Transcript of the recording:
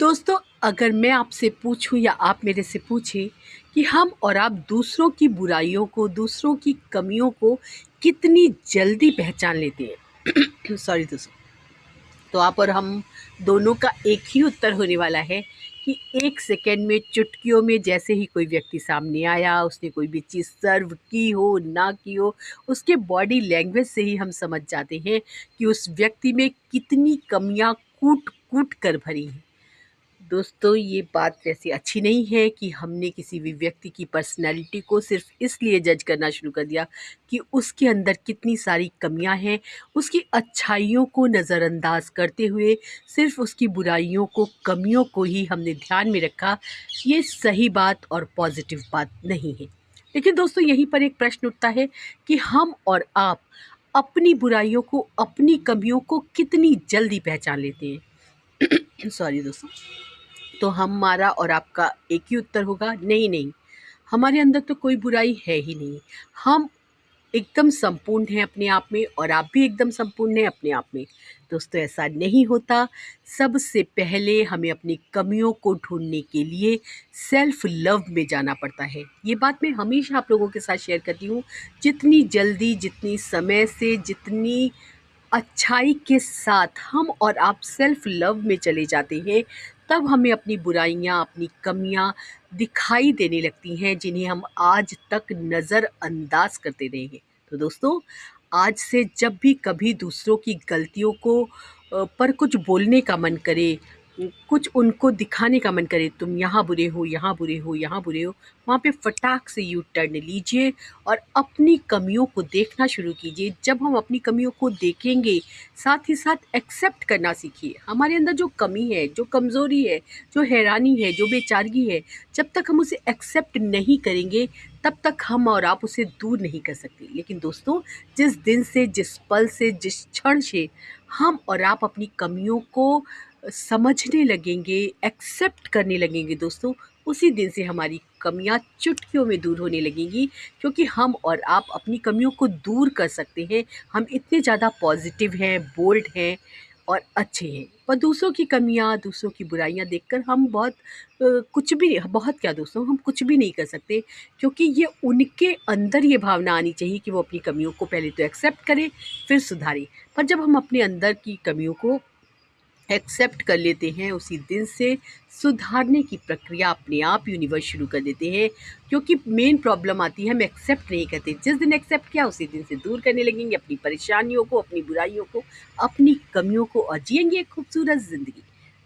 दोस्तों, अगर मैं आपसे पूछूं या आप मेरे से पूछें कि हम और आप दूसरों की बुराइयों को, दूसरों की कमियों को कितनी जल्दी पहचान लेते हैं सॉरी दोस्तों। तो आप और हम दोनों का एक ही उत्तर होने वाला है कि 1 सेकेंड में, चुटकियों में, जैसे ही कोई व्यक्ति सामने आया, उसने कोई भी चीज़ सर्व की हो ना की हो, उसके बॉडी लैंग्वेज से ही हम समझ जाते हैं कि उस व्यक्ति में कितनी कमियां कूट कूट कर भरी हैं। दोस्तों, ये बात वैसे अच्छी नहीं है कि हमने किसी भी व्यक्ति की पर्सनैलिटी को सिर्फ इसलिए जज करना शुरू कर दिया कि उसके अंदर कितनी सारी कमियां हैं। उसकी अच्छाइयों को नज़रअंदाज करते हुए सिर्फ उसकी बुराइयों को, कमियों को ही हमने ध्यान में रखा। ये सही बात और पॉजिटिव बात नहीं है। लेकिन दोस्तों, यहीं पर एक प्रश्न उठता है कि हम और आप अपनी बुराइयों को, अपनी कमियों को कितनी जल्दी पहचान लेते हैं सॉरी दोस्तों। तो हमारा और आपका एक ही उत्तर होगा, नहीं नहीं, हमारे अंदर तो कोई बुराई है ही नहीं। हम एकदम संपूर्ण हैं अपने आप में, और आप भी एकदम संपूर्ण हैं अपने आप में। दोस्तों, ऐसा नहीं होता। सबसे पहले हमें अपनी कमियों को ढूंढने के लिए सेल्फ लव में जाना पड़ता है। ये बात मैं हमेशा आप लोगों के साथ शेयर करती हूँ। जितनी जल्दी, जितनी समय से, जितनी अच्छाई के साथ हम और आप सेल्फ लव में चले जाते हैं, तब हमें अपनी बुराइयां, अपनी कमियां दिखाई देने लगती हैं, जिन्हें हम आज तक नज़रअंदाज करते रहे हैं। तो दोस्तों, आज से जब भी कभी दूसरों की गलतियों को पर कुछ बोलने का मन करे, कुछ उनको दिखाने का मन करे, तुम यहाँ बुरे हो, यहाँ बुरे हो, यहाँ बुरे हो, वहाँ पे फटाक से यू टर्न लीजिए और अपनी कमियों को देखना शुरू कीजिए। जब हम अपनी कमियों को देखेंगे, साथ ही साथ एक्सेप्ट करना सीखिए। हमारे अंदर जो कमी है, जो कमज़ोरी है, जो हैरानी है, जो बेचारगी है, जब तक हम उसे एक्सेप्ट नहीं करेंगे, तब तक हम और आप उसे दूर नहीं कर सकते। लेकिन दोस्तों, जिस दिन से, जिस पल से, जिस क्षण से हम और आप अपनी कमियों को समझने लगेंगे, एक्सेप्ट करने लगेंगे दोस्तों, उसी दिन से हमारी कमियां चुटकियों में दूर होने लगेंगी। क्योंकि हम और आप अपनी कमियों को दूर कर सकते हैं। हम इतने ज़्यादा पॉजिटिव हैं, बोल्ड हैं और अच्छे हैं। पर दूसरों की कमियां, दूसरों की बुराइयां देखकर हम कुछ भी, बहुत क्या दोस्तों, हम कुछ भी नहीं कर सकते। क्योंकि ये उनके अंदर ये भावना आनी चाहिए कि वो अपनी कमियों को पहले तो एक्सेप्ट करें, फिर सुधारें। पर जब हम अपने अंदर की कमियों को एक्सेप्ट कर लेते हैं, उसी दिन से सुधारने की प्रक्रिया अपने आप यूनिवर्स शुरू कर देते हैं। क्योंकि मेन प्रॉब्लम आती है, हम एक्सेप्ट नहीं करते। जिस दिन एक्सेप्ट किया, उसी दिन से दूर करने लगेंगे अपनी परेशानियों को, अपनी बुराइयों को, अपनी कमियों को, और जिएंगे एक खूबसूरत ज़िंदगी।